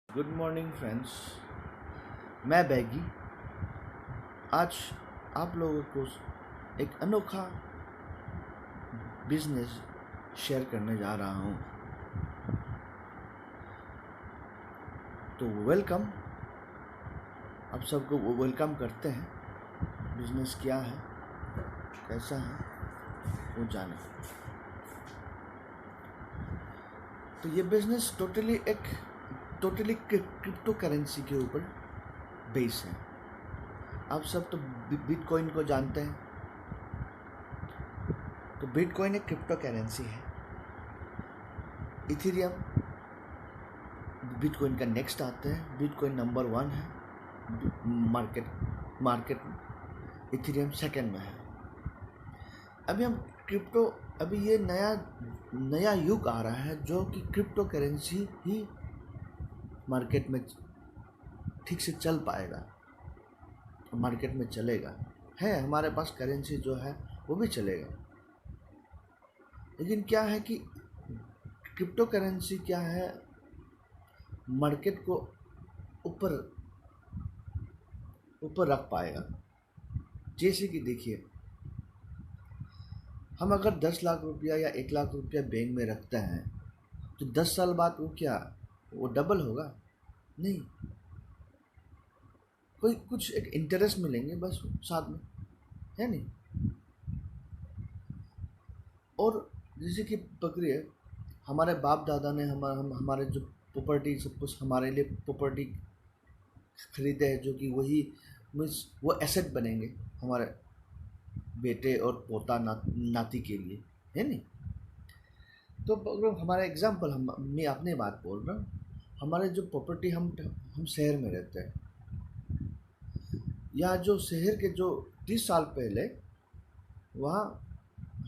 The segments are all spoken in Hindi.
Good morning friends. मैं बैगी आज आप लोगों को एक अनोखा बिजनेस शेयर करने जा रहा हूँ। तो वेलकम, आप सबको वो वेलकम करते हैं। बिजनेस क्या है, कैसा है, वो जाने। तो ये बिजनेस टोटली क्रिप्टो करेंसी के ऊपर बेस है। आप सब तो बिटकॉइन को जानते हैं। तो बिटकॉइन एक क्रिप्टो करेंसी है। इथेरियम बिटकॉइन का नेक्स्ट आता है। बिटकॉइन नंबर 1 है मार्केट में। इथेरियम सेकंड में है। अभी ये नया युग आ रहा है जो कि क्रिप्टो करेंसी ही मार्केट में ठीक से चल पाएगा, मार्केट में चलेगा। है हमारे पास करेंसी जो है वो भी चलेगा, लेकिन क्या है कि क्रिप्टो करेंसी क्या है, मार्केट को ऊपर रख पाएगा। जैसे कि देखिए, हम अगर 10 लाख रुपया या 1 लाख रुपया बैंक में रखते हैं तो 10 साल बाद वो डबल होगा? नहीं, कोई कुछ एक इंटरेस्ट मिलेंगे बस साथ में, है नहीं। और जैसे कि पकड़िए, हमारे बाप दादा ने हमारे जो प्रॉपर्टी, सब कुछ हमारे लिए प्रॉपर्टी खरीदे हैं, जो कि वही मीन्स वो एसेट बनेंगे हमारे बेटे और पोता नाती के लिए, है नहीं। तो अगर हमारा एग्जाम्पल, मैं अपनी बात बोल रहा हूँ। हमारे जो प्रॉपर्टी, हम शहर में रहते हैं, या जो शहर के जो 30 साल पहले वहाँ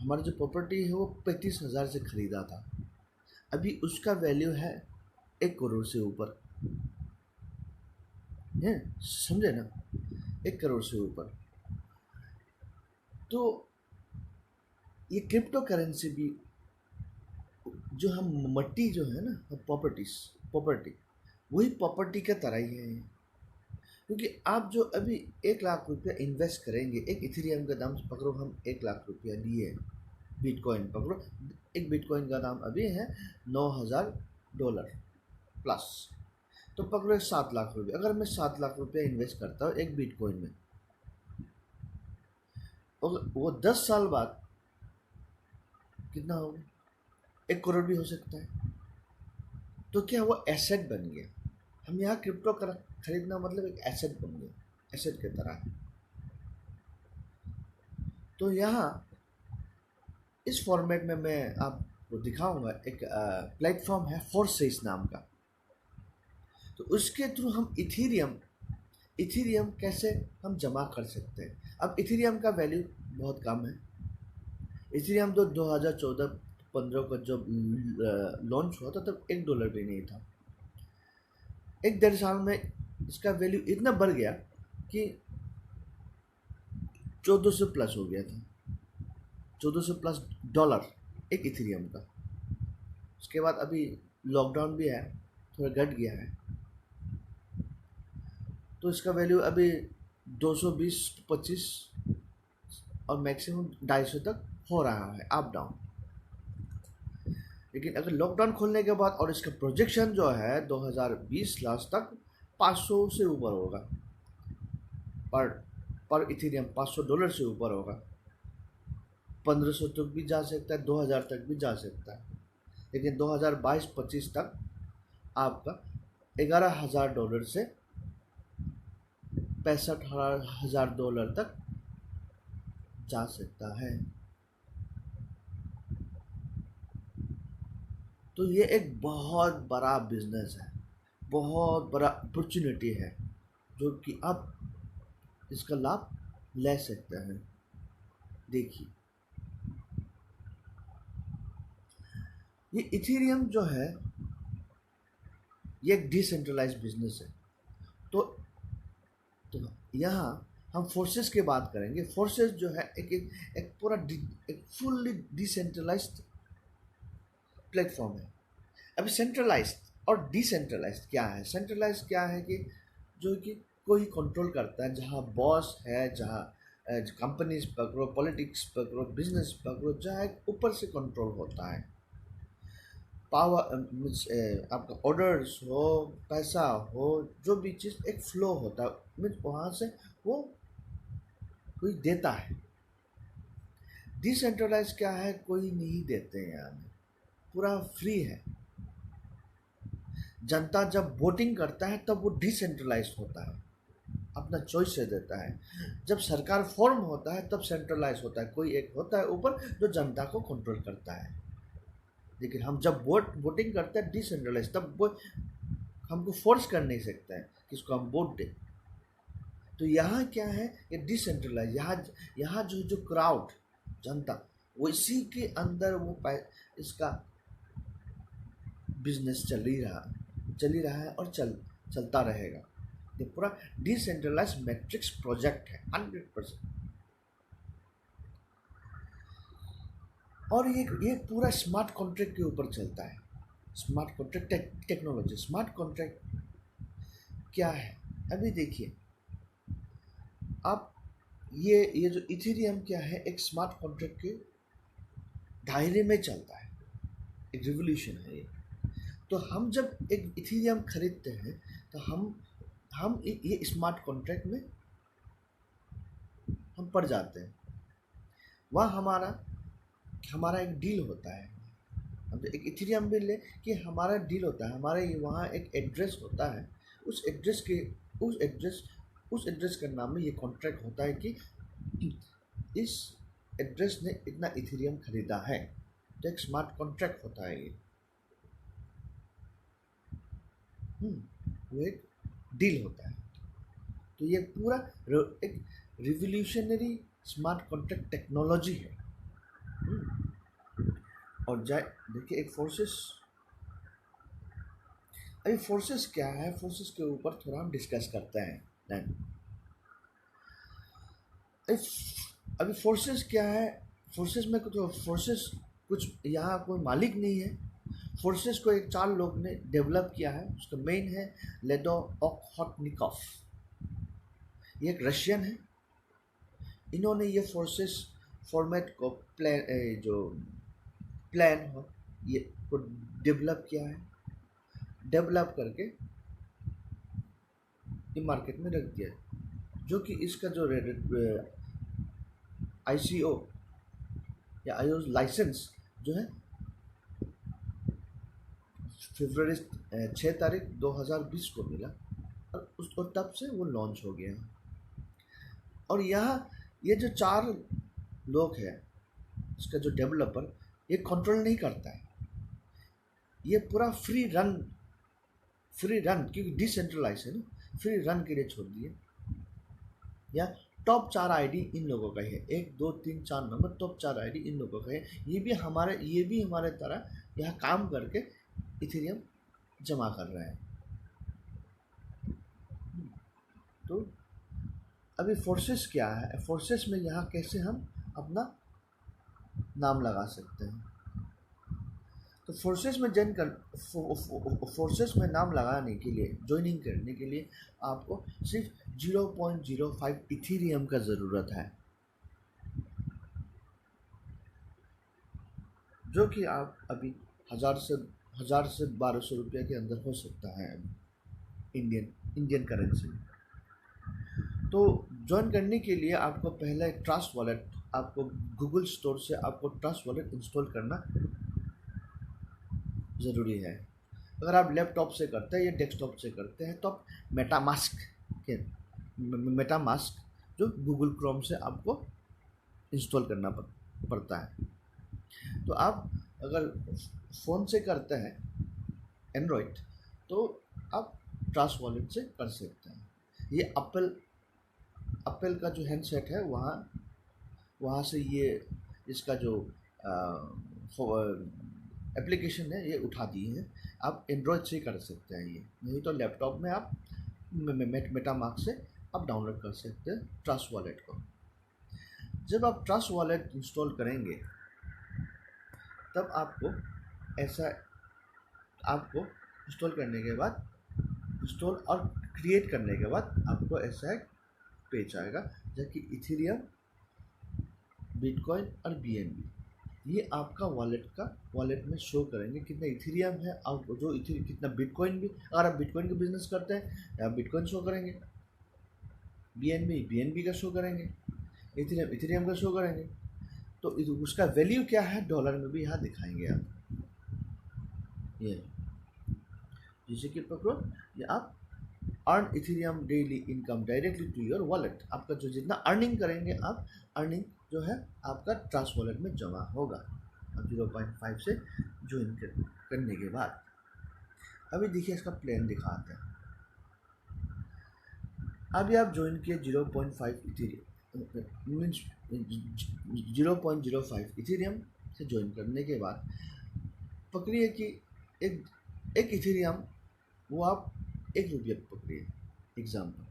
हमारी जो प्रॉपर्टी है वो 35,000 से खरीदा था। अभी उसका वैल्यू है 1 करोड़ से ऊपर है, समझे ना, 1 करोड़ से ऊपर। तो ये क्रिप्टो करेंसी भी, जो हम मट्टी जो है ना, प्रॉपर्टी वही प्रॉपर्टी का तरह ही है। क्योंकि आप जो अभी 1 लाख रुपया इन्वेस्ट करेंगे, एक इथेरियम का दाम पकड़ो, हम 1 लाख रुपया लिए, बिटकॉइन पकड़ो, एक बिटकॉइन का दाम अभी है $9,000 प्लस। तो पकड़ो 7 लाख रुपये। अगर मैं 7 लाख रुपया इन्वेस्ट करता हूँ एक बिटकॉइन में, और वो 10 साल बाद कितना होगा? 1 करोड़ भी हो सकता है। तो क्या वो एसेट बन गया? हम यहाँ क्रिप्टो खरीदना मतलब एक एसेट बन गया, एसेट की तरह। तो यहाँ इस फॉर्मेट में मैं आपको दिखाऊंगा। एक प्लेटफॉर्म है फोर्सेस नाम का। तो उसके थ्रू हम इथेरियम कैसे हम जमा कर सकते हैं। अब इथेरियम का वैल्यू बहुत कम है। इथेरियम तो 2014-15 का जब लॉन्च हुआ था तब $1 भी नहीं था। 1 डेढ़ साल में इसका वैल्यू इतना बढ़ गया कि 1400 प्लस हो गया था। $1400+ एक इथेरियम का। उसके बाद अभी लॉकडाउन भी है, थोड़ा घट गया है। तो इसका वैल्यू अभी 220-25 और मैक्सिमम 250 तक हो रहा है, अप डाउन। लेकिन अगर लॉकडाउन खोलने के बाद, और इसका प्रोजेक्शन जो है 2020 लास्ट तक 500 से ऊपर होगा, पर पर इथेरियम $500 से ऊपर होगा। 1500 तक भी जा सकता है, 2000 तक भी जा सकता है। लेकिन 2022-25 तक आपका $11,000 से $65,000 तक जा सकता है। तो ये एक बहुत बड़ा बिजनेस है, बहुत बड़ा अपॉर्चुनिटी है, जो कि आप इसका लाभ ले सकते हैं। देखिए, ये इथेरियम जो है ये एक डिसेंट्रलाइज्ड बिजनेस है। तो यहाँ हम फोर्सेस की बात करेंगे। फोर्सेस जो है एक पूरा एक फुल्ली डिसेंट्रलाइज्ड प्लेटफॉर्म है। अभी सेंट्रलाइज्ड और डिसेंट्रलाइज क्या है? सेंट्रलाइज क्या है कि जो कि कोई कंट्रोल करता है, जहाँ बॉस है, जहाँ कंपनीज पकड़ो, पॉलिटिक्स पकड़ो, बिजनेस पकड़ो, जहाँ एक ऊपर से कंट्रोल होता है। पावर मीन्स आपका ऑर्डर्स हो, पैसा हो, जो भी चीज़ एक फ्लो होता है, मीन्स वहाँ से वो कोई देता है। डिसेंट्रलाइज क्या है? कोई नहीं देते हैं यहाँ में, पूरा फ्री है। जनता जब वोटिंग करता है तब वो डिसेंट्रलाइज होता है, अपना चॉइस से देता है। जब सरकार फॉर्म होता है तब सेंट्रलाइज होता है, कोई एक होता है ऊपर जो जनता को कंट्रोल करता है। लेकिन हम जब वोटिंग करते हैं डिसेंट्रलाइज, तब वो हमको फोर्स कर नहीं सकता है किसको हम वोट दें। तो यहाँ क्या है? ये डिसेंट्रलाइज। यहाँ यहाँ जो जो क्राउड, जनता, वो इसी के अंदर वो इसका बिजनेस चल ही रहा है और चलता रहेगा। ये पूरा डिसेंट्रलाइज मैट्रिक्स प्रोजेक्ट है 100%। और ये पूरा स्मार्ट कॉन्ट्रैक्ट के ऊपर चलता है। Smart contract technology. Smart contract क्या है? अभी देखिए आप, ये जो इथेरियम क्या है, एक स्मार्ट कॉन्ट्रैक्ट के दायरे में चलता है, एक रिवोल्यूशन है ये। तो हम जब एक इथेरियम खरीदते हैं तो हम ये स्मार्ट कॉन्ट्रैक्ट में हम पड़ जाते हैं। वहाँ हमारा हमारा एक डील होता है। अब एक इथेरियम भी ले कि हमारा डील होता है, हमारे वहाँ एक एड्रेस होता है। उस एड्रेस के उस एड्रेस के नाम में ये कॉन्ट्रैक्ट होता है कि इस एड्रेस ने इतना इथेरियम खरीदा है। तो एक स्मार्ट कॉन्ट्रैक्ट होता है ये। वो एक डील होता है। तो ये पूरा एक रिवोल्यूशनरी स्मार्ट कॉन्ट्रैक्ट टेक्नोलॉजी है। और जाए देखिए एक फोर्सेस। अभी फोर्सेस क्या है? फोर्सेस के ऊपर थोड़ा हम डिस्कस करते हैं देन। अभी फोर्सेस क्या है? फोर्सेस में कुछ यहाँ कोई मालिक नहीं है। फोर्सेस को एक 4 लोग ने डेवलप किया है। उसका मेन है लेडो ओखोटनिकॉफ। ये एक रशियन है। इन्होंने ये फोर्सेस फॉर्मेट को प्लान हो ये को डेवलप किया है। डेवलप करके ये मार्केट में रख दिया है। जो कि इसका जो ICO या IOS लाइसेंस जो है फरवरी 6 तारीख 2020 को मिला। और तब से वो लॉन्च हो गया। और यहाँ ये जो 4 लोग हैं, इसका जो डेवलपर, ये कंट्रोल नहीं करता है। ये पूरा फ्री रन क्योंकि डिसेंट्रलाइज है ना, फ्री रन के लिए छोड़ दिए। या टॉप 4 आईडी इन लोगों का है, 1 2 3 4 नंबर, टॉप 4 आईडी इन लोगों का है। ये भी हमारे तरह यहाँ काम करके इथेरियम जमा कर रहे हैं। तो अभी फोर्सेस क्या है? फोर्सेस में यहाँ कैसे हम अपना नाम लगा सकते हैं? तो फोर्सेस में नाम लगाने के लिए, ज्वाइनिंग करने के लिए आपको सिर्फ 0.05 इथेरियम का ज़रूरत है, जो कि आप अभी 1000 से 1200 रुपये के अंदर हो सकता है इंडियन करेंसी में। तो ज्वाइन करने के लिए आपको पहले ट्रस्ट वॉलेट, आपको गूगल स्टोर से आपको ट्रस्ट वॉलेट इंस्टॉल करना ज़रूरी है। अगर आप लैपटॉप से करते हैं या डेस्कटॉप से करते हैं तो आप मेटामास्क जो गूगल क्रोम से आपको इंस्टॉल करना पड़ता है। तो आप अगर फ़ोन से करते हैं एंड्रॉयड, तो आप ट्रस्ट वॉलेट से कर सकते हैं। ये एप्पल का जो हैंडसेट है, वहाँ से ये इसका जो एप्लीकेशन है ये उठा दिए हैं। आप एंड्रॉयड से ही कर सकते हैं ये, नहीं तो लैपटॉप में आप मेटामास्क से आप डाउनलोड कर सकते हैं ट्रस्ट वॉलेट को। जब आप ट्रस्ट वॉलेट इंस्टॉल करेंगे तब आपको इंस्टॉल करने के बाद, इंस्टॉल और क्रिएट करने के बाद आपको ऐसा एक पेज आएगा जैसे कि इथेरियम, बिटकॉइन और बीएनबी। ये आपका वॉलेट में शो करेंगे कितना इथेरियम है और जो कितना बिटकॉइन भी, अगर आप बिटकॉइन का बिजनेस करते हैं आप बिटकॉइन शो करेंगे, बीएनबी का शो करेंगे, इथेरियम का शो करेंगे। तो उसका वैल्यू क्या है डॉलर में भी यहाँ दिखाएंगे आप। ये जैसे कि पकड़ो, ये आप earn Ethereum daily income directly to your wallet. आपका जो जितना अर्निंग करेंगे आप, अर्निंग जो है आपका ट्रस्ट वॉलेट में जमा होगा और 0.5 से ज्वाइन करने के बाद। अभी देखिए इसका प्लान दिखाते हैं। अभी आप ज्वाइन किए 0.5 इथेरियम मीन्स 0.05 इथेरियम से ज्वाइन करने के बाद पकड़िए कि एक एक इथेरियम वो आप ₹1 पकड़िए एग्जाम्पल।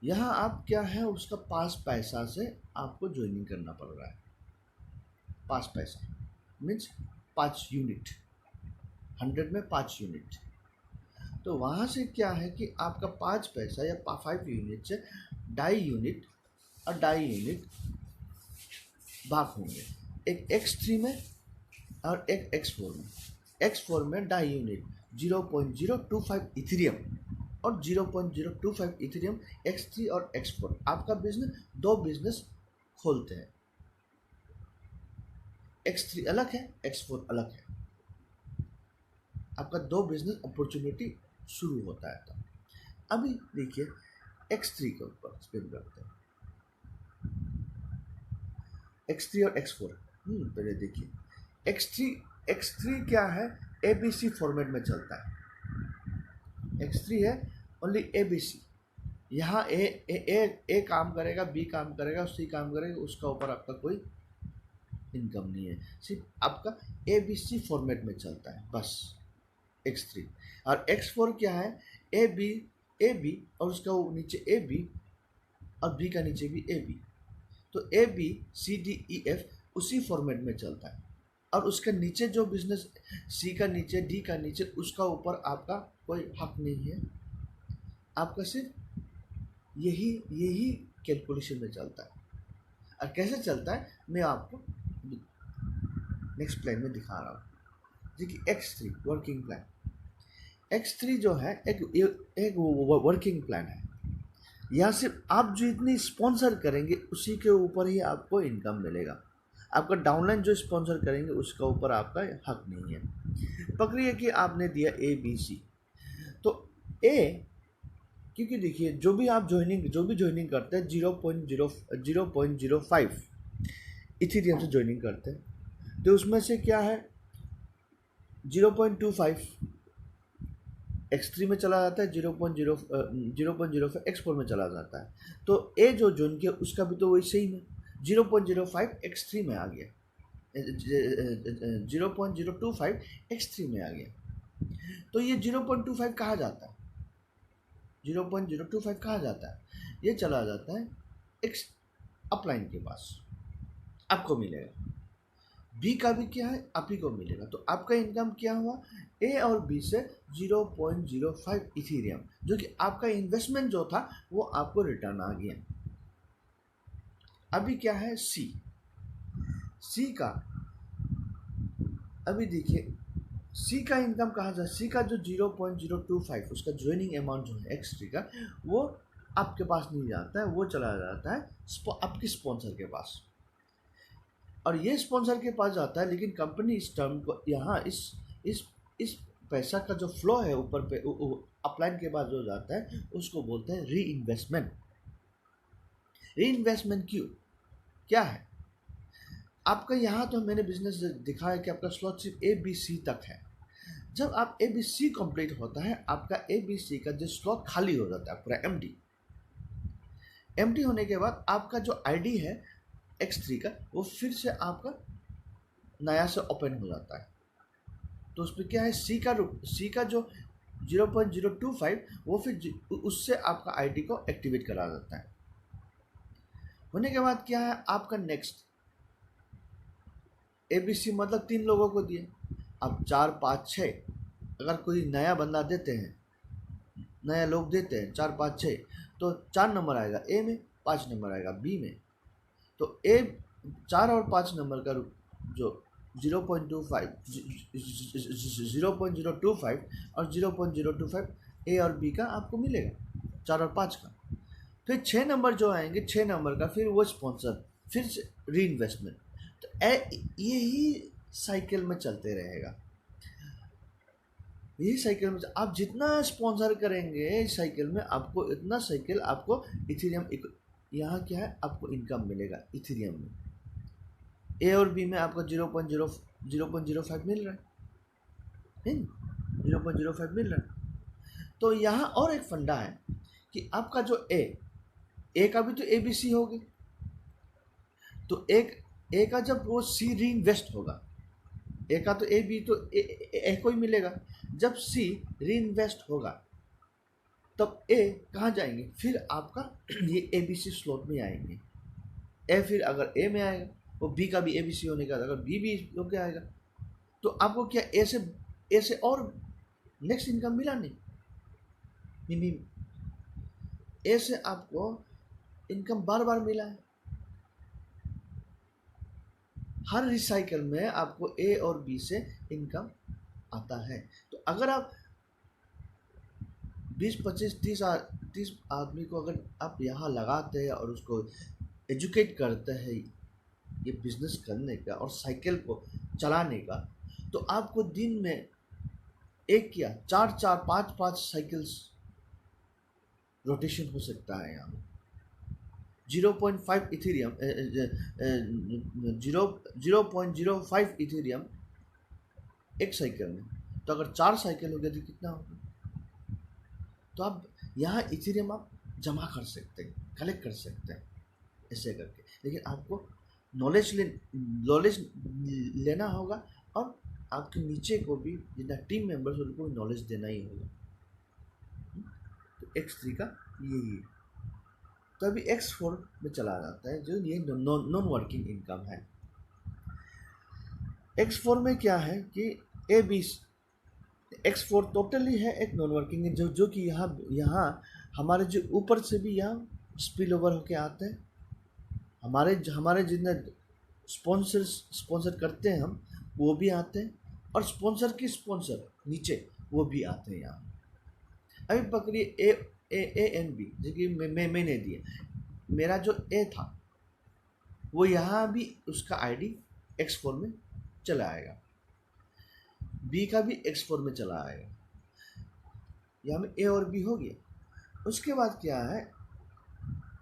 यहाँ आप क्या है उसका 5 पैसा से आपको ज्वाइनिंग करना पड़ रहा है। 5 पैसा मीन्स 5 यूनिट, 100 में 5 यूनिट। तो वहाँ से क्या है कि आपका 5 पैसा या 5 यूनिट से 2.5 यूनिट और 2.5 यूनिट भाग होंगे, एक X3 में और एक X4 में। X4 में 2.5 यूनिट 0.025 इथेरियम और 0.025 इथेरियम X3 और X4। आपका बिजनेस, दो बिजनेस खोलते हैं, X3 अलग है, X4 अलग है। आपका दो बिजनेस अपॉर्चुनिटी शुरू होता है तब। अभी देखिए X3 के ऊपर स्पेंड करते हैं, X3 और X4। पहले देखिए X3 क्या है, ABC फॉर्मेट में चलता है। X3 है ओनली ABC। यहाँ ए काम करेगा, बी काम करेगा, सी काम करेगा, उसका ऊपर आपका कोई इनकम नहीं है, सिर्फ आपका ABC फॉर्मेट में चलता है बस X3। और X4 क्या है, ए बी और उसका नीचे AB और B का नीचे भी AB। तो ABCDEF उसी फॉर्मेट में चलता है और उसके नीचे जो बिजनेस C का नीचे, D का नीचे, उसका ऊपर आपका कोई हक नहीं है। आपका सिर्फ यही कैलकुलेशन में चलता है। और कैसे चलता है मैं आपको नेक्स्ट प्लान में दिखा रहा हूँ। देखिए X3 वर्किंग प्लान। X3 जो है एक वर्किंग प्लान है। यहाँ सिर्फ आप जो इतनी स्पॉन्सर करेंगे उसी के ऊपर ही आपको इनकम मिलेगा। आपका डाउनलाइन जो स्पॉन्सर करेंगे उसका ऊपर आपका हक नहीं है। पकड़िए कि आपने दिया ABC, तो A, क्योंकि देखिए जो भी ज्वाइनिंग करते हैं 0.05 इथेरियम से ज्वाइनिंग करते हैं, तो उसमें से क्या है 0.25 X3 में चला जाता है, 0.05 X4 में चला जाता है। तो A जो ज्वाइन किया उसका भी तो वही सेम है, 0.05 X3 में आ गया, 0.025 X3 में आ गया। तो ये 0.25 कहाँ जाता है, 0.025 कहाँ जाता है, ये चला जाता है X अपलाइन के पास, आपको मिलेगा। बी का भी क्या है, आप ही को मिलेगा। तो आपका इनकम क्या हुआ, ए और बी से 0.05 इथेरियम, जो कि आपका इन्वेस्टमेंट जो था वो आपको रिटर्न आ गया। अभी क्या है सी का, अभी देखिए सी का इनकम कहाँ जाए, सी का जो 0.025 उसका ज्वाइनिंग अमाउंट जो है X3 का, वो आपके पास नहीं जाता है, वो चला जाता है आपके स्पॉन्सर के पास। और ये स्पॉन्सर के पास जाता है, लेकिन कंपनी इस टर्म को यहाँ इस पैसा का जो फ्लो है ऊपर पे अपलाइन के बाद जो जाता है उसको बोलते हैं री इन्वेस्टमेंट। क्यों, क्या है आपका, यहाँ तो मैंने बिजनेस दिखाया कि आपका स्लॉट सिर्फ ABC तक है। जब आप ABC कंप्लीट होता है, आपका ABC का जो स्लॉट खाली हो जाता है पूरा एम्प्टी होने के बाद आपका जो ID है X3 का, वो फिर से आपका नया से ओपन हो जाता है। तो उसमें क्या है, सी का जो 0.025 वो फिर उससे आपका आईडी को एक्टिवेट करा जाता है। होने के बाद क्या है, आपका नेक्स्ट ABC मतलब 3 लोगों को दिए, अब 4, 5, 6 अगर कोई नया बंदा देते हैं, नया लोग देते हैं 4 5 6, तो 4 नंबर आएगा ए में, 5 नंबर आएगा बी में। तो ए 4 और 5 नंबर का जो 0.25 0.025 और 0.025 ए और बी का आपको मिलेगा, 4 और 5 का। फिर 6 नंबर जो आएंगे, 6 नंबर का फिर वो स्पॉन्सर, फिर री इन्वेस्टमेंट। तो यही साइकिल में चलते रहेगा। यही साइकिल में आप जितना स्पॉन्सर करेंगे इस साइकिल में, आपको इतना साइकिल आपको इथेरियम, यहाँ क्या है, आपको इनकम मिलेगा इथेरियम में। ए और बी में आपको 0.05 मिल रहा है, 0.05 मिल रहा है। तो यहाँ और एक फंडा है कि आपका जो ए का भी तो ए बी सी होगी, तो एक ए का जब वो सी री इन्वेस्ट होगा, ए का तो ए बी तो ए को ही मिलेगा। जब सी री इन्वेस्ट होगा तब ए कहाँ जाएंगे, फिर आपका ये ए बी सी स्लॉट में आएंगे। ए फिर अगर ए में आएगा, वो बी का भी ए बी सी होने का, अगर बी भी होके आएगा, तो आपको क्या ए से और नेक्स्ट इनकम मिला नहीं, ए से आपको इनकम बार बार मिला है। हर रिसाइकल में आपको ए और बी से इनकम आता है। तो अगर आप 20 25 30 आदमी को अगर आप यहाँ लगाते हैं और उसको एजुकेट करते हैं ये बिजनेस करने का और साइकिल को चलाने का, तो आपको दिन में एक या 4 5 साइकिल्स रोटेशन हो सकता है। यहाँ 0.5 इथेरियम 0.05 इथेरियम एक साइकिल में, तो अगर 4 साइकिल हो गया तो कितना होगा। तो आप यहाँ इथेरियम आप जमा कर सकते हैं, कलेक्ट कर सकते हैं ऐसे करके। लेकिन आपको नॉलेज लेना होगा और आपके नीचे को भी जितना टीम मेंबर्स उनको नॉलेज देना ही होगा। तो X3 का यही है। तो अभी X4 में चला जाता है जो ये नॉन वर्किंग इनकम है। X4 में क्या है कि X4 टोटली है एक नॉन वर्किंग, जो कि यहाँ हमारे जो ऊपर से भी यहाँ स्पिल ओवर होके आते हैं। हमारे जितने स्पॉन्सर करते हैं हम, वो भी आते हैं, और स्पॉन्सर नीचे वो भी आते हैं यहाँ। अभी पकड़िए ए एंड बी, जो कि मैंने दिया, मेरा जो ए था वो यहाँ भी उसका आईडी X4 में चला आएगा, बी का भी X4 में चला आएगा। यहाँ में ए और बी हो गया। उसके बाद क्या है,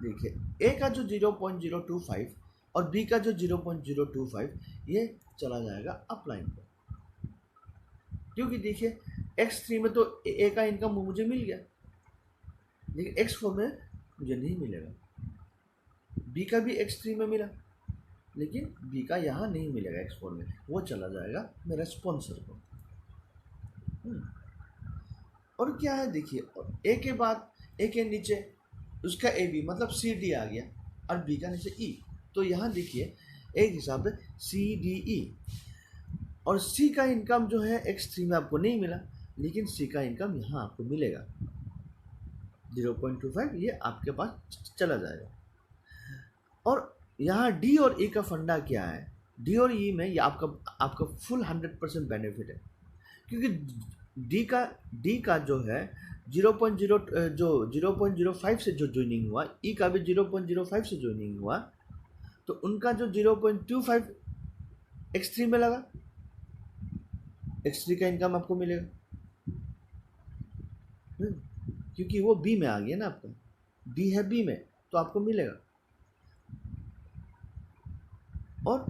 देखिए ए का जो 0.025 और बी का जो 0.025 ये चला जाएगा अपलाइन पर, क्योंकि देखिए X3 में तो ए का इनकम मुझे मिल गया, लेकिन X4 में मुझे नहीं मिलेगा। बी का भी X3 में मिला, लेकिन बी का यहाँ नहीं मिलेगा X4 में, वो चला जाएगा मेरा स्पॉन्सर को। और क्या है देखिए, ए के बाद ए के नीचे उसका ए बी मतलब सी डी आ गया, और बी का नीचे ई। तो यहाँ देखिए एक हिसाब से सी डी ई, और सी का इनकम जो है X3 में आपको नहीं मिला, लेकिन सी का इनकम यहाँ आपको मिलेगा 0.25, ये आपके पास चला जाएगा। और यहाँ डी और ई का फंडा क्या है, डी और ई में ये आपका फुल 100% बेनिफिट है, क्योंकि डी का जो है 0.05 से जो ज्वाइनिंग हुआ, ई का भी 0.05 से ज्वाइनिंग हुआ, तो उनका जो 0.25 X3 में लगा, X3 का इनकम आपको मिलेगा, क्योंकि वो बी में आ गया ना, आपका बी है बी में, तो आपको मिलेगा। और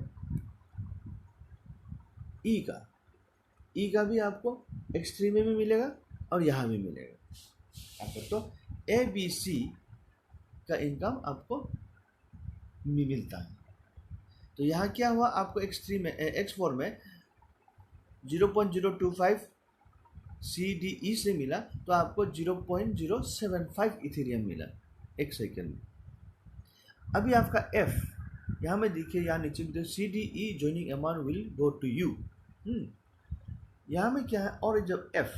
ई का भी आपको X3 में भी मिलेगा और यहाँ भी मिलेगा आपको। तो ए बी सी का इनकम आपको मिलता है। तो यहाँ क्या हुआ, आपको X4 में 0.025 सी डी ई से मिला, तो आपको 0.075 इथेरियम मिला एक सेकेंड में। अभी आपका F, यहाँ में देखिए, यहाँ नीचे भी C D E joining amount will go to you, यहाँ में क्या है, और जब एफ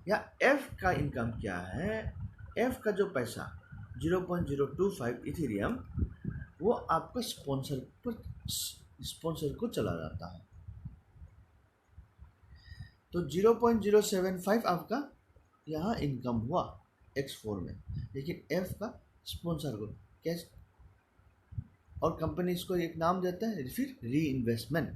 या एफ का इनकम क्या है, एफ का जो पैसा 0.025 इथेरियम वो आपको स्पॉन्सर को चला जाता है। तो 0.075 आपका यहाँ इनकम हुआ X4 में, लेकिन F का स्पॉन्सर को कैश, और कंपनी इसको एक नाम देता है फिर री इन्वेस्टमेंट।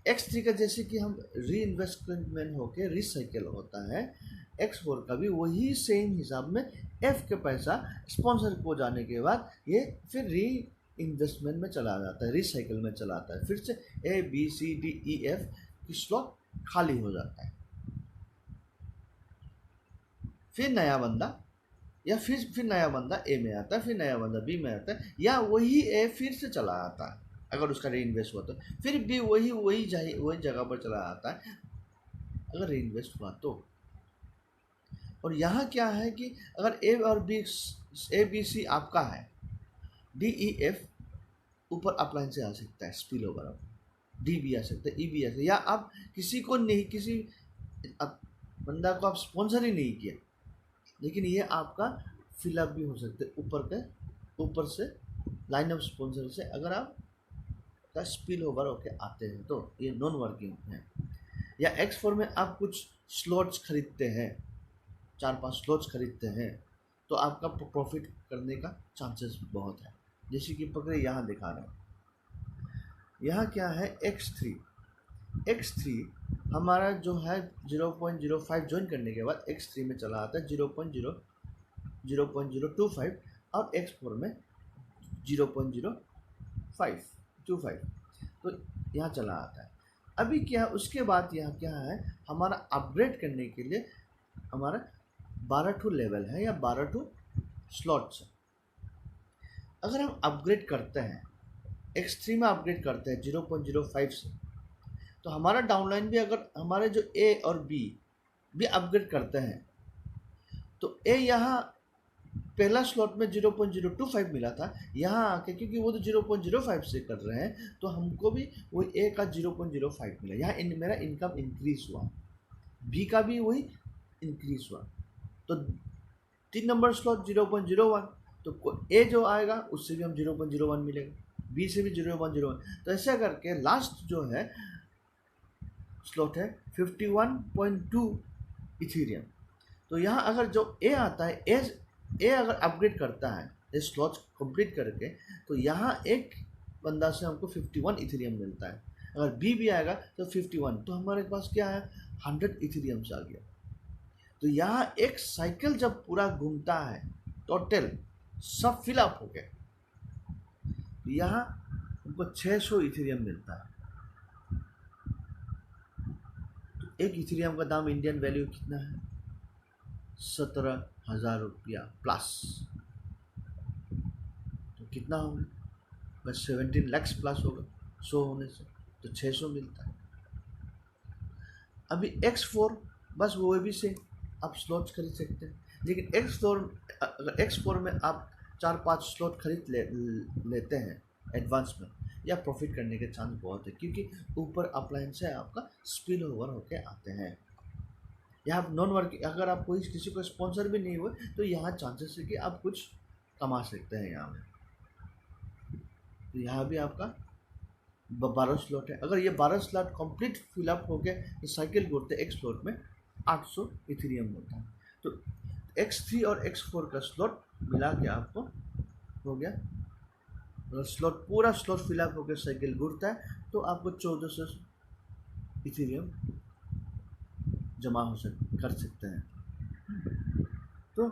X3 का जैसे कि हम री इन्वेस्टमेंट होके रिसाइकल होता है, X4 का भी वही सेम हिसाब में F के पैसा स्पॉन्सर को जाने के बाद ये फिर री इन्वेस्टमेंट में चला जाता है, रिसाइकल में चला आता है, फिर से A B C D E F की स्लॉट खाली हो जाता है। फिर नया बंदा या फिर नया बंदा ए में आता है, फिर नया बंदा बी में आता है, या वही ए फिर से चला आता है अगर उसका री इन्वेस्ट हुआ तो, फिर बी वही जगह पर चला आता है अगर री इन्वेस्ट हुआ तो। और यहाँ क्या है कि अगर ए बी सी आपका है, डी ई एफ ऊपर अपलाइन से आ सकता है, स्पिल ओवर डी भी आ सकता है, ई भी आ सकता है, या आप किसी को नहीं, किसी बंदा को आप स्पॉन्सर ही नहीं किया, लेकिन ये आपका फिलअप भी हो सकता है ऊपर से लाइन ऑफ स्पॉन्सर से, अगर आप का स्पिल ओवर होके आते हैं तो ये नॉन वर्किंग है। या X4 में आप कुछ स्लॉट्स खरीदते हैं, 4-5 स्लॉट्स खरीदते हैं, तो आपका प्रॉफिट करने का चांसेस बहुत है, जैसे कि पकड़े यहाँ दिखा रहे हैं। यहाँ क्या है, X3 हमारा जो है 0.05 ज्वाइन करने के बाद X3 में चला आता है 0.025, और X4 में 0.0525, तो यहाँ चला आता है। अभी क्या, उसके बाद यहाँ क्या है, हमारा अपग्रेड करने के लिए हमारा 12 लेवल है या 12 स्लॉट्स है। अगर हम अपग्रेड करते हैं, X3 में अपग्रेड करते हैं 0.05 से, तो हमारा डाउनलाइन भी, अगर हमारे जो ए और बी भी अपग्रेड करते हैं, तो ए यहाँ पहला स्लॉट में 0.025 मिला था, यहाँ आके क्योंकि वो तो 0.05 से कर रहे हैं, तो हमको भी वो ए का 0.05 मिला, यहाँ मेरा इनकम इंक्रीज हुआ, बी का भी वही इंक्रीज हुआ, तो 3 नंबर स्लॉट 0.01, तो ए जो आएगा उससे भी हम 0.01 मिलेगा, बी से भी 0.01, तो ऐसा करके लास्ट जो है स्लॉट है 51.2 इथेरियम। तो यहाँ अगर जो ए आता है, ए अगर अपग्रेड करता है ये स्लॉट्स कंप्लीट करके, तो यहाँ एक बंदा से हमको 51 इथेरियम मिलता है, अगर बी भी आएगा तो 51, तो हमारे पास क्या है 100 इथेरियम आ गया। तो यहाँ एक साइकिल जब पूरा घूमता है, टोटल सब फिलअप हो गया, तो यहाँ हमको 600 इथेरियम मिलता है। तो एक इथेरियम का दाम इंडियन वैल्यू कितना है, 17,000 रुपया प्लस, तो कितना होगा, बस 17 लाख प्लस होगा 100 होने से, तो 600 मिलता है। अभी X4 बस वो भी से आप स्लॉट्स खरीद सकते हैं, लेकिन X4 में आप 4-5 स्लॉट खरीद लेते हैं एडवांस में, या प्रॉफिट करने के चांस बहुत है, क्योंकि ऊपर अपलाइन से आपका स्पिल ओवर होके आते हैं। या आप नॉन वर्किंग, अगर आप कोई किसी को स्पॉन्सर भी नहीं हुए, तो यहाँ चांसेस है कि आप कुछ कमा सकते हैं यहाँ में। तो यहाँ भी आपका 12 स्लॉट है, अगर ये 12 स्लॉट कंप्लीट फिलअप हो गए, तो साइकिल घूरते एक स्लॉट में 800 इथेरियम होता है। तो X3 और X4 का स्लॉट मिला के आपको हो गया, अगर पूरा स्लॉट फिलअप होकर साइकिल घूरता है, तो आपको 1400 इथेरियम जमा कर सकते हैं। तो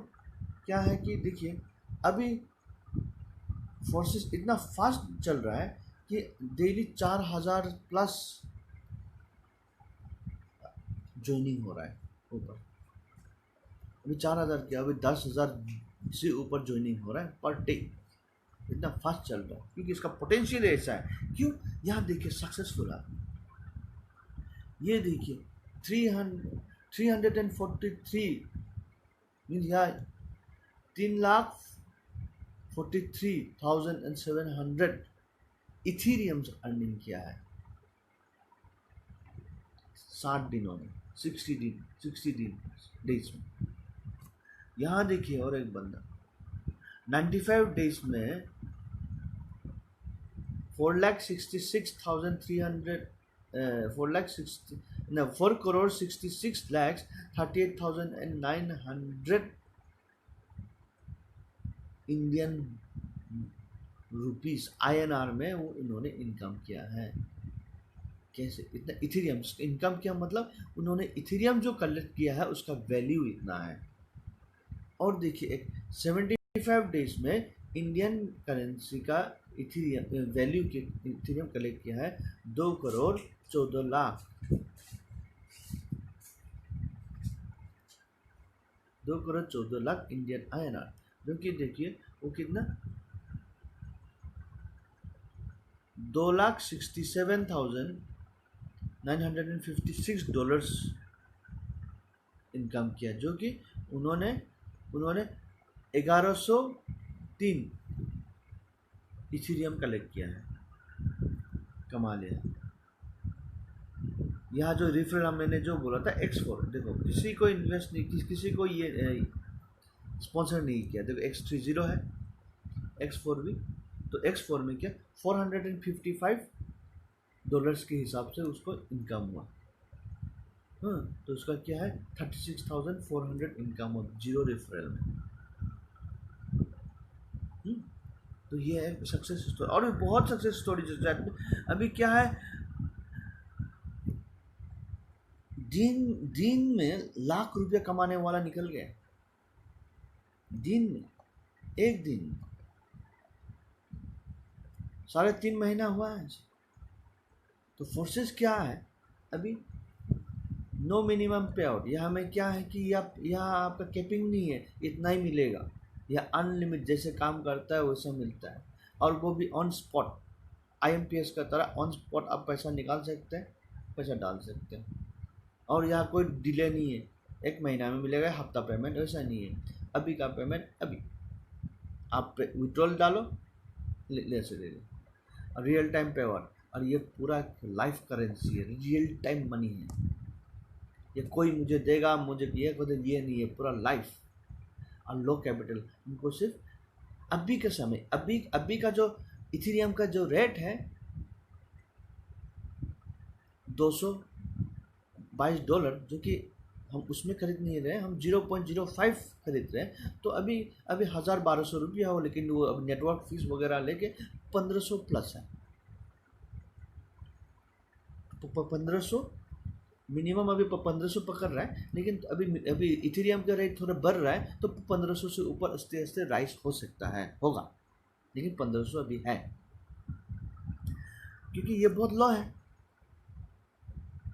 क्या है कि देखिए, अभी फोर्सेस इतना फास्ट चल रहा है कि डेली 4000 प्लस ज्वाइनिंग हो रहा है ऊपर, अभी 4000 क्या, अभी 10,000 से ऊपर ज्वाइनिंग हो रहा है पर डे, इतना फास्ट चल रहा है क्योंकि इसका पोटेंशियल ऐसा है। क्यों, यहाँ देखिए सक्सेसफुल है, ये देखिए 343 मीन्स यहाँ 3,43,700 इथेरियम्स अर्निंग किया है 60 दिनों में, 60 दिन डेज में। यहाँ देखिए और एक बंदा 95 डेज में 4,66,900 इंडियन रुपीस INR में वो इन्होंने इनकम किया है। कैसे? इतना इथेरियम इनकम किया, मतलब उन्होंने इथेरियम जो कलेक्ट किया है उसका वैल्यू इतना है। और देखिए 75 डेज में इंडियन करेंसी का इथेरियम वैल्यू के इथेरियम कलेक्ट किया है 2 करोड़ 14 लाख 2 करोड़ 14 लाख इंडियन INR, जो कि देखिए वो कितना $2,67,956 इनकम किया, जो कि उन्होंने 1103 इथेरियम कलेक्ट किया है, कमा लिया। यहाँ जो रिफरल मैंने जो बोला था X4, देखो किसी को इन्वेस्ट नहीं, किसी को ये स्पॉन्सर नहीं किया। देखो X30 है, X4 भी, तो X4 में क्या $455 के हिसाब से उसको इनकम हुआ। हाँ, तो उसका क्या है 36,400 इनकम हो, 0 रेफरल में। तो ये है सक्सेस स्टोरी, और भी बहुत सक्सेस स्टोरी जैसे अभी क्या है, दिन में लाख रुपया कमाने वाला निकल गया, दिन में, एक दिन में 3.5 महीना हुआ है। तो फोर्सेस क्या है अभी, नो मिनिमम पे आउट। यहाँ में क्या है कि यहाँ आपका कैपिंग नहीं है, इतना ही मिलेगा, या अनलिमिटेड जैसे काम करता है वैसा मिलता है, और वो भी ऑन स्पॉट, IMPS का तरह ऑन स्पॉट आप पैसा निकाल सकते हैं, पैसा डाल सकते हैं। और यहाँ कोई डिले नहीं है, 1 महीना में मिलेगा, हफ्ता पेमेंट, ऐसा नहीं है, अभी का पेमेंट अभी आप विड्रॉल डालो, ले से ले लो, रियल टाइम पेवर। और ये पूरा लाइफ करेंसी है, रियल टाइम मनी है, ये कोई मुझे देगा, मुझे ये ये नहीं है, पूरा लाइफ। और लो कैपिटल, उनको सिर्फ अभी का समय, अभी का जो इथेरियम का जो रेट है $222, जो कि हम उसमें खरीद नहीं रहे, हम 0.05 खरीद रहे हैं। तो अभी 1,000-1,200 रुपया हो, लेकिन वो अब नेटवर्क फीस वगैरह लेके 1,500 प्लस है, 1,500 मिनिमम अभी 1,500 पकड़ रहा है, लेकिन अभी इथेरियम का रेट थोड़ा बढ़ रहा है, तो 1,500 से ऊपर आस्ते आस्ते राइज हो सकता है, होगा, लेकिन 1,500 अभी है, क्योंकि ये बहुत लो है।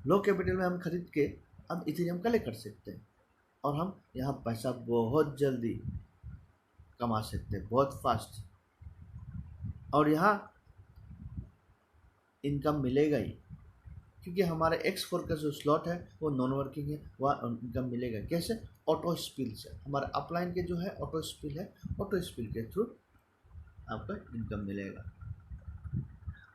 लो कैपिटल में हम खरीद के अब इथेरियम कलेक्ट कर सकते हैं, और हम यहाँ पैसा बहुत जल्दी कमा सकते हैं, बहुत फास्ट, और यहाँ इनकम मिलेगा ही, क्योंकि हमारे X4 का जो स्लॉट है वो नॉन वर्किंग है, वहाँ इनकम मिलेगा। कैसे? ऑटो स्पिल से, हमारे अपलाइन के जो है ऑटो स्पिल है, ऑटो स्पिल के थ्रू आपका इनकम मिलेगा।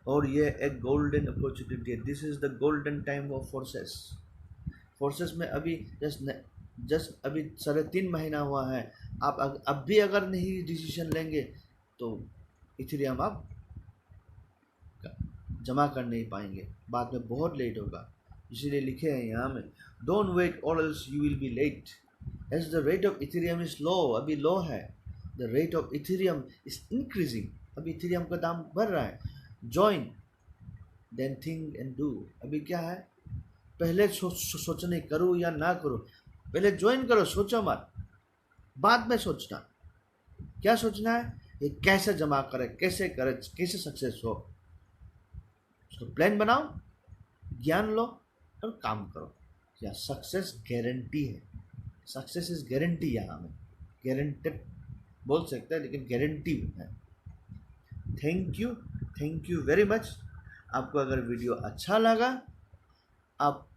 और ये एक गोल्डन अपॉर्चुनिटी है, this is the golden time of forces में अभी जस्ट अभी 3.5 महीना हुआ है। आप अब भी अगर नहीं डिसीजन लेंगे तो इथेरियम आप जमा कर नहीं पाएंगे, बाद में बहुत लेट होगा। इसीलिए लिखे हैं यहाँ में, don't wait or else you will be late, as the rate of Ethereum is low, अभी लो है, the rate of Ethereum is increasing, अभी इथेरियम का दाम बढ़ रहा है। Join then think and do, अभी क्या है, पहले सोचने करूँ या ना करूँ, पहले ज्वाइन करो, सोचो मत, बाद में सोचना। क्या सोचना है, ये कैसे जमा करे, कैसे करे, कैसे सक्सेस हो, उसको प्लान बनाओ, ज्ञान लो और काम करो, या सक्सेस गारंटी है, सक्सेस इज गारंटी, यहाँ में गारंटेड बोल सकते हैं, लेकिन गारंटी है। Thank you very much. आपको अगर वीडियो अच्छा लगा, आप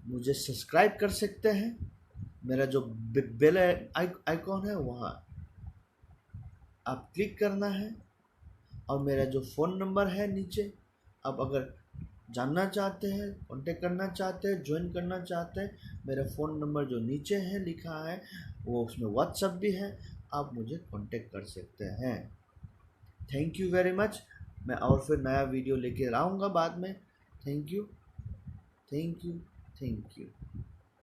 मुझे सब्सक्राइब कर सकते हैं, मेरा जो बेल आइकॉन है वहाँ आप क्लिक करना है, और मेरा जो फ़ोन नंबर है नीचे, आप अगर जानना चाहते हैं, कांटेक्ट करना चाहते हैं, ज्वाइन करना चाहते हैं, मेरा फ़ोन नंबर जो नीचे है लिखा है वो उसमें व्हाट्सअप भी है, आप मुझे कांटेक्ट कर सकते हैं। Thank you very much. मैं और फिर नया वीडियो लेके आऊँगा बाद में। Thank you, thank you, thank you.